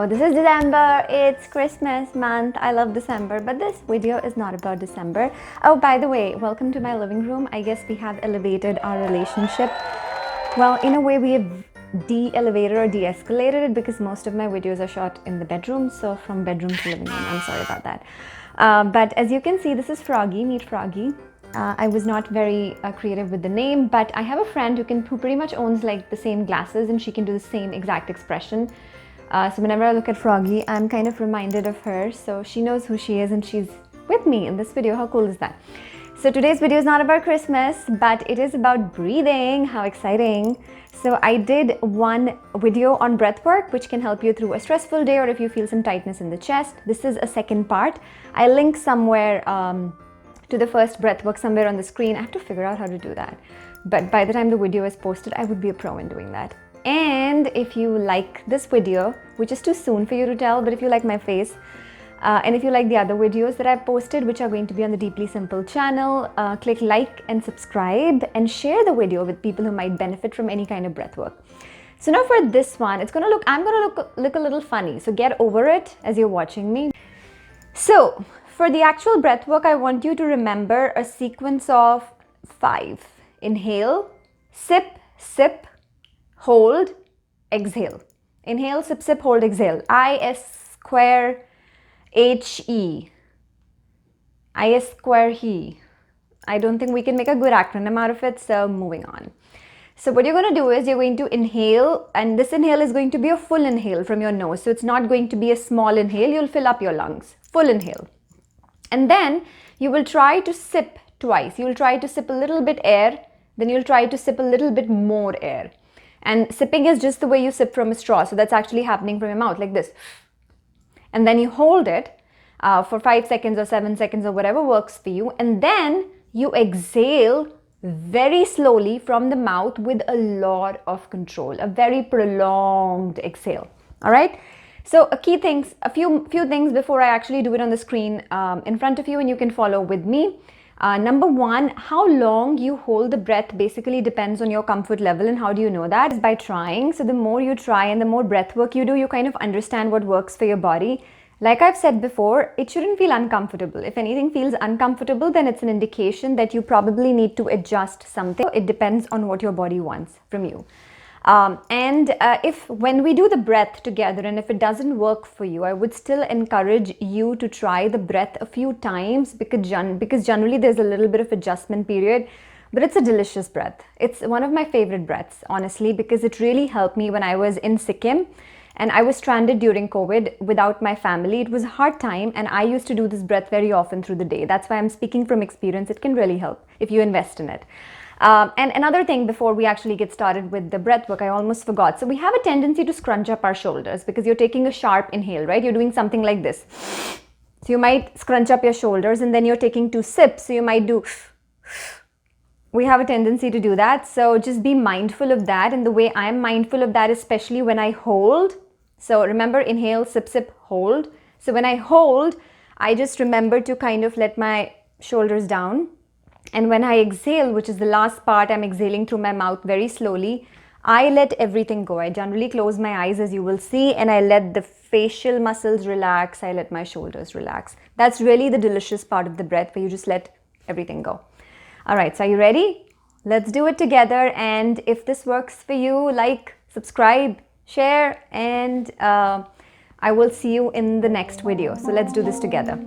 know this is December, it's Christmas month. I love December, but this video is not about December. Oh, by the way, welcome to my living room. I guess we have elevated our relationship. Well, in a way we have de-elevated or de-escalated it because most of my videos are shot in the bedroom. So from bedroom to living room, I'm sorry about that. But as you can see, this is Froggy, meet Froggy. I was not very creative with the name, but I have a friend who pretty much owns like the same glasses and she can do the same exact expression. So whenever I look at Froggy, I'm kind of reminded of her. So she knows who she is and she's with me in this video. How cool is that? So today's video is not about Christmas, but it is about breathing. How exciting. So I did one video on breathwork, which can help you through a stressful day or if you feel some tightness in the chest. This is a second part. I'll link somewhere to the first breathwork somewhere on the screen. I have to figure out how to do that. But by the time the video is posted, I would be a pro in doing that. And if you like this video, which is too soon for you to tell, but if you like my face, and if you like the other videos that I've posted, which are going to be on the Deeply Simple channel, click like and subscribe and share the video with people who might benefit from any kind of breathwork. So now for this one, I'm gonna look a little funny. So get over it as you're watching me. So for the actual breathwork, I want you to remember a sequence of 5. Inhale, sip, sip, hold, exhale. Inhale, sip, sip, hold, exhale. I-S-square-H-E. I-S-square-he. I don't think we can make a good acronym out of it, so moving on. So what you're going to do is you're going to inhale, and this inhale is going to be a full inhale from your nose. So it's not going to be a small inhale. You'll fill up your lungs. Full inhale. And then you will try to sip twice. You'll try to sip a little bit air, then you'll try to sip a little bit more air. And sipping is just the way you sip from a straw. So that's actually happening from your mouth like this. And then you hold it for 5 seconds or 7 seconds or whatever works for you. And then you exhale very slowly from the mouth with a lot of control, a very prolonged exhale. All right. So a few things before I actually do it on the screen in front of you, and you can follow with me. Number one, how long you hold the breath basically depends on your comfort level. And how do you know that? Is by trying. So the more you try and the more breath work you do, you kind of understand what works for your body. Like I've said before, it shouldn't feel uncomfortable. If anything feels uncomfortable, then it's an indication that you probably need to adjust something. It depends on what your body wants from you. If when we do the breath together and if it doesn't work for you, I would still encourage you to try the breath a few times because generally there's a little bit of adjustment period, but it's a delicious breath. It's one of my favorite breaths, honestly, because it really helped me when I was in Sikkim and I was stranded during COVID without my family. It was a hard time and I used to do this breath very often through the day. That's why I'm speaking from experience. It can really help if you invest in it. And another thing before we actually get started with the breath work, I almost forgot. So we have a tendency to scrunch up our shoulders because you're taking a sharp inhale, right? You're doing something like this. So you might scrunch up your shoulders and then you're taking 2 sips. So you might do, we have a tendency to do that. So just be mindful of that. And the way I'm mindful of that, especially when I hold. So remember, inhale, sip, sip, hold. So when I hold, I just remember to kind of let my shoulders down. And when I exhale, which is the last part, I'm exhaling through my mouth very slowly. I let everything go. I generally close my eyes, as you will see, and I let the facial muscles relax. I let my shoulders relax. That's really the delicious part of the breath where you just let everything go. All right, so are you ready? Let's do it together. And if this works for you, like, subscribe, share, and I will see you in the next video. So let's do this together.